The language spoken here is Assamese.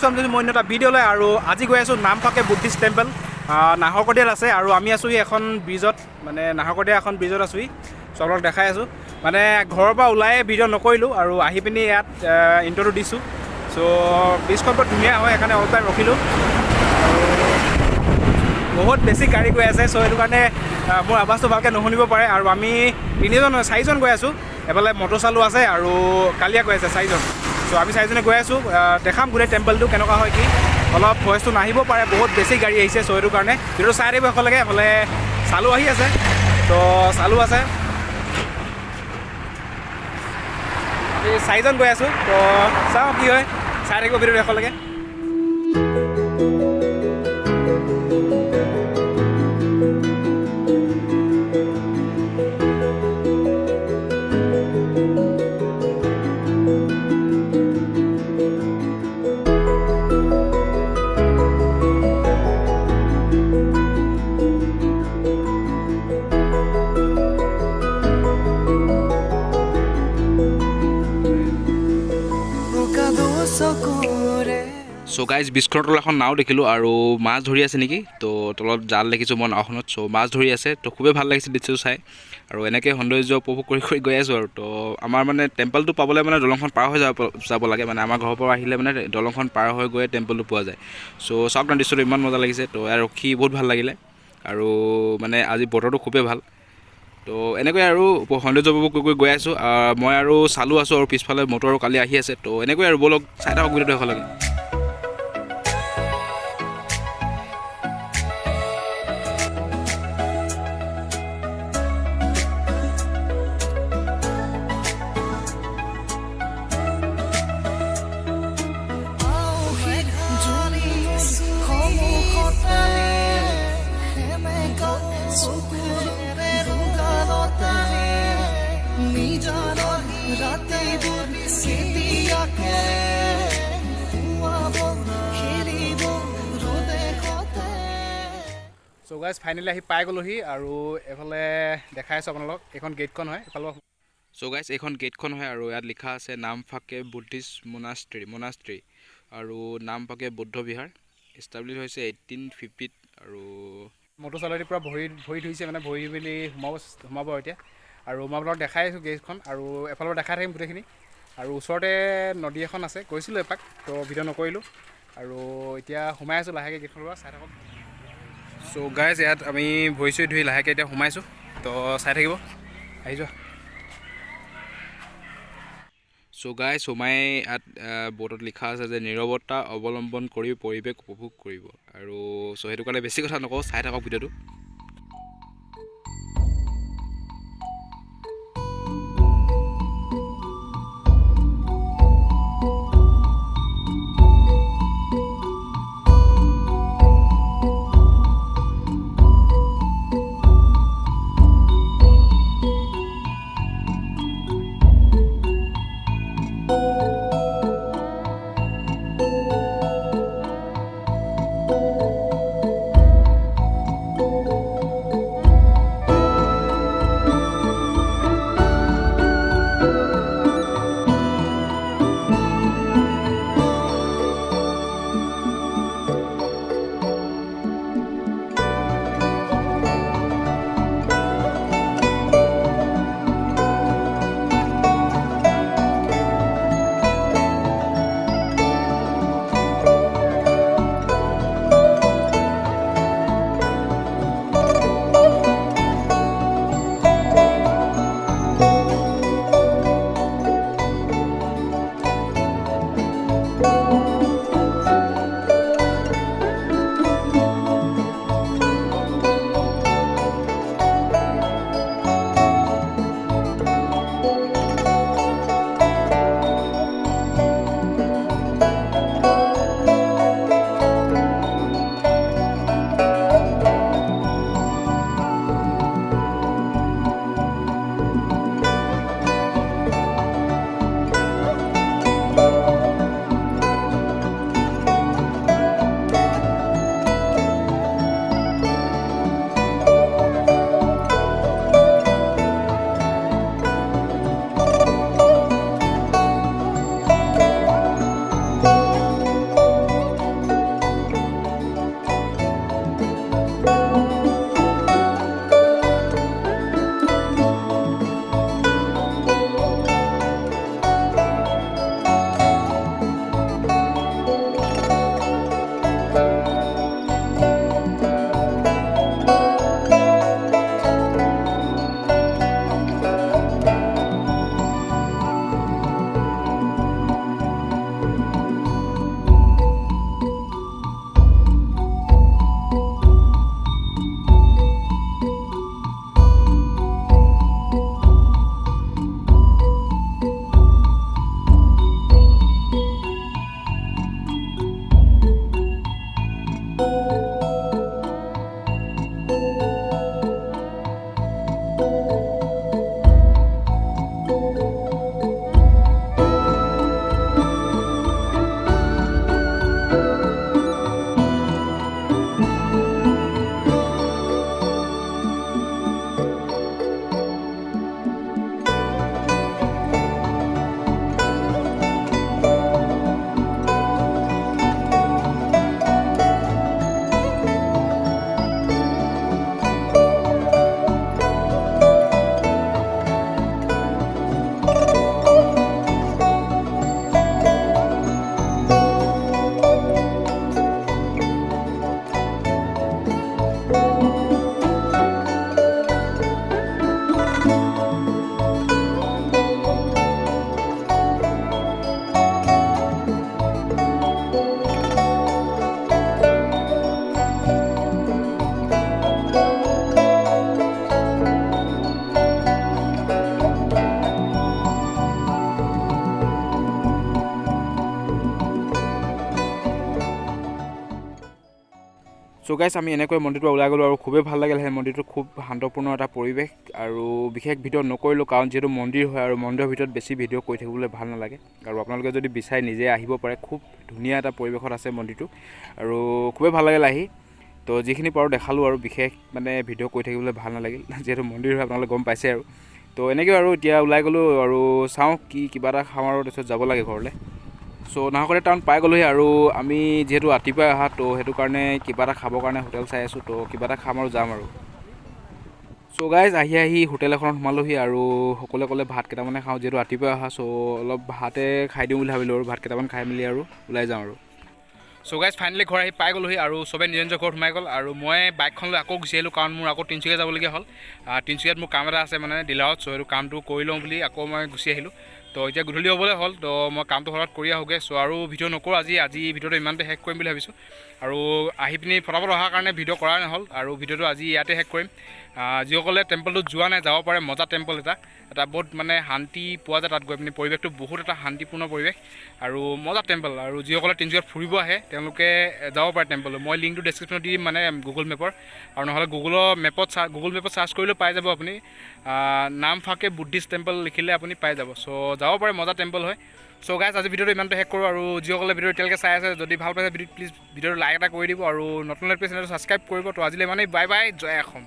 ৱেলকাম টু মই এটা ভিডিঅ'লৈ আৰু আজি গৈ আছোঁ নামফাকে বুদ্ধিষ্ট টেম্পল নাহৰকটীয়াত আছে আৰু আমি আছোঁ এখন ব্ৰিজত মানে নাহৰকটীয়া এখন ব্ৰিজত আছোঁ চ' আপোনাক দেখাই আছোঁ মানে ঘৰৰ পৰা ওলাই ভিডিঅ' নকৰিলোঁ আৰু আহি পিনি ইয়াত ইণ্ট্ৰ'টো দিছোঁ চ' ব্ৰিজখন বৰ ধুনীয়া হয় সেইকাৰণে অল টাইম ৰখিলোঁ আৰু বহুত বেছি গাড়ী গৈ আছে চ' সেইটো কাৰণে মোৰ আৱাজটো ভালকৈ নুশুনিব পাৰে আৰু আমি চাৰিজন গৈ আছোঁ এফালে মটু চালু আছে আৰু কালিয়া গৈ আছে চাৰিজন চ' আমি চাৰিজনে গৈ আছোঁ দেখাম গোটেই টেম্পলটো কেনেকুৱা হয় কি অলপ ভইচটো নাহিব পাৰে বহুত বেছি গাড়ী আহিছে চ' সেইটো কাৰণে ভিডিঅ'টো চাই দিব এফালেকে এফালে চালু আহি আছে ত' চালু আছে আমি চাৰিজন গৈ আছোঁ ত' চাওঁ কি হয় চাই থাকিব ভিডিঅ'টো এফালেকে চ' গাইজ ব্ৰিজখনৰ তলত এখন নাও দেখিলোঁ আৰু মাছ ধৰি আছে নেকি তো তলত জাল দেখিছোঁ মই নাওখনত চ' মাছ ধৰি আছে তো খুবেই ভাল লাগিছে দৃশ্যটো চাই আৰু এনেকৈ সৌন্দৰ্য উপভোগ কৰি গৈ আছোঁ আৰু তো আমাৰ মানে টেম্পলটো পাবলৈ মানে দলংখন পাৰ হৈ যাব লাগে মানে আমাৰ ঘৰৰ পৰা আহিলে মানে দলংখন পাৰ হৈ গৈ টেম্পলটো পোৱা যায় চ' চাওক না দৃশ্যটো ইমান মজা লাগিছে তো ইয়াত ৰখি বহুত ভাল লাগিলে আৰু মানে আজি বতৰটো খুবেই ভাল তো এনেকৈ আৰু সৌন্দৰ্য উপভোগ কৰি গৈ আছোঁ মই আৰু চালু আছোঁ আৰু পিছফালে মটৰ আৰু কালি আহি আছে তো এনেকৈ আৰু ব'লক চাই থাকক ভিডিঅ'টো একেলগে চ' গাইজ ফাইনেলি আহি পাই গ'লোহি আৰু এইফালে দেখাই আছোঁ আপোনালোকক এইখন গেটখন হয় এইফালে চ' গাইজ এইখন গেটখন হয় আৰু ইয়াত লিখা আছে নামফাকে বুদ্ধিষ্ট মনাষ্ট্ৰী আৰু নামফাকে বৌদ্ধ বিহাৰ এষ্টাব্লিছ হৈছে 1850 আৰু মটৰ চালদি পূৰা ভৰি ধুইছে মানে ভৰি ধুই মেলি সোমাব এতিয়া আৰু মই আপোনালোকক দেখাই আছোঁ গেটখন আৰু এফালৰ দেখাই থাকিম গোটেইখিনি আৰু ওচৰতে নদী এখন আছে গৈছিলোঁ এপাক তো ভিডিঅ' নকৰিলোঁ আৰু এতিয়া সোমাই আছোঁ লাহেকৈ গেটখনৰ পৰা চাই থাকক চ' গাইজ ইয়াত আমি ভৰি চৰি ধুই লাহেকৈ এতিয়া সোমাইছোঁ তো চাই থাকিব আহি যোৱা চ' গাইজ সোমাই ইয়াত বৰ্ডত লিখা আছে যে নীৰৱতা অৱলম্বন কৰি পৰিৱেশ উপভোগ কৰিব আৰু চ' সেইটো কাৰণে বেছি কথা নকওঁ চাই থাকক ভিডিঅ'টো চ' গাইছ আমি এনেকৈ মন্দিৰটো ওলাই গ'লোঁ আৰু খুবেই ভাল লাগিল সেই মন্দিৰটো খুব শান্তপূৰ্ণ এটা পৰিৱেশ আৰু বিশেষ ভিডিঅ' নকৰিলোঁ কাৰণ যিহেতু মন্দিৰ হয় আৰু মন্দিৰৰ ভিতৰত বেছি ভিডিঅ' কৰি থাকিবলৈ ভাল নালাগে আৰু আপোনালোকে যদি বিচাৰে নিজে আহিব পাৰে খুব ধুনীয়া এটা পৰিৱেশত আছে মন্দিৰটো আৰু খুবেই ভাল লাগিল আহি তো যিখিনি পাৰোঁ দেখালোঁ আৰু বিশেষ মানে ভিডিঅ' কৰি থাকিবলৈ ভাল নালাগিল যিহেতু মন্দিৰ হয় আপোনালোকে গম পাইছে আৰু তো এনেকৈ আৰু এতিয়া ওলাই গ'লোঁ আৰু চাওঁ কিবা এটা খাওঁ আৰু তাৰপিছত যাব লাগে ঘৰলৈ চ' নাহৰকটীয়া টাউন পাই গ'লোহি আৰু আমি যিহেতু ৰাতিপুৱাই অহা তো সেইটো কাৰণে কিবা এটা খাবৰ কাৰণে হোটেল চাই আছোঁ তো কিবা এটা খাম আৰু যাম আৰু চ' গাইজ আহি হোটেল এখনত সোমালোহি আৰু সকলোৱে ক'লে ভাত কেইটামানে খাওঁ যিহেতু ৰাতিপুৱাই অহা চ' অলপ ভাতে খাই দিওঁ বুলি ভাবিলোঁ আৰু ভাত কেইটামান খাই মেলি আৰু ওলাই যাওঁ আৰু চ' গাইজ ফাইনেলি ঘৰ আহি পাই গ'লোহি আৰু চবেই নিজৰ ঘৰত সোমাই গ'ল আৰু মই বাইকখন লৈ আকৌ গুচি আহিলোঁ কাৰণ মোৰ আকৌ তিনিচুকীয়া যাবলগীয়া হ'ল তিনিচুকীয়াত মোৰ কাম এটা আছে মানে ডিলাৰত চ' সেইটো কামটো কৰি লওঁ বুলি আকৌ মই গুচি আহিলোঁ তো এতিয়া গধূলি হ'বলৈ হ'ল তো মই কামটো ঘৰত কৰি আহোঁগৈ চ' আৰু ভিডিঅ' নকৰোঁ আজি ভিডিঅ'টো ইমানতে শেষ কৰিম বুলি ভাবিছোঁ আৰু আহি পিনি ফটাফট অহাৰ কাৰণে ভিডিঅ' কৰা নহ'ল আৰু ভিডিঅ'টো আজি ইয়াতে শেষ কৰিম যিসকলে টেম্পলটোত যোৱা নাই যাব পাৰে মজা টেম্পল এটা বহুত মানে শান্তি পোৱা যায় তাত গৈ পিনি পৰিৱেশটো বহুত এটা শান্তিপূৰ্ণ পৰিৱেশ আৰু মজা টেম্পল আৰু যিসকলে তিনিচুকীয়াত ফুৰিব আহে তেওঁলোকে যাব পাৰে টেম্পলটো মই লিংকটো ডেছক্ৰিপশ্যনত দি দিম মানে গুগল মেপৰ আৰু নহ'লে গুগল মেপত চাৰ্চ কৰিলেও পাই যাব আপুনি নামফাকে বুদ্ধিষ্ট টেম্পল লিখিলে আপুনি পাই যাব চ' যাব পাৰে মজা টেম্পল হয় চ' গাইজ আজি ভিডিঅ'টো ইমানতে শেষ কৰোঁ আৰু যিসকলে ভিডিঅ' এতিয়ালৈকে চাই আছে যদি ভাল পাইছে প্লিজ ভিডিঅ'টো লাইক এটা কৰি দিব আৰু নতুন চেনেলটো ছাবস্ক্ৰাইব কৰিব তো আজিলৈ ইমানেই বাই বাই জয় অসম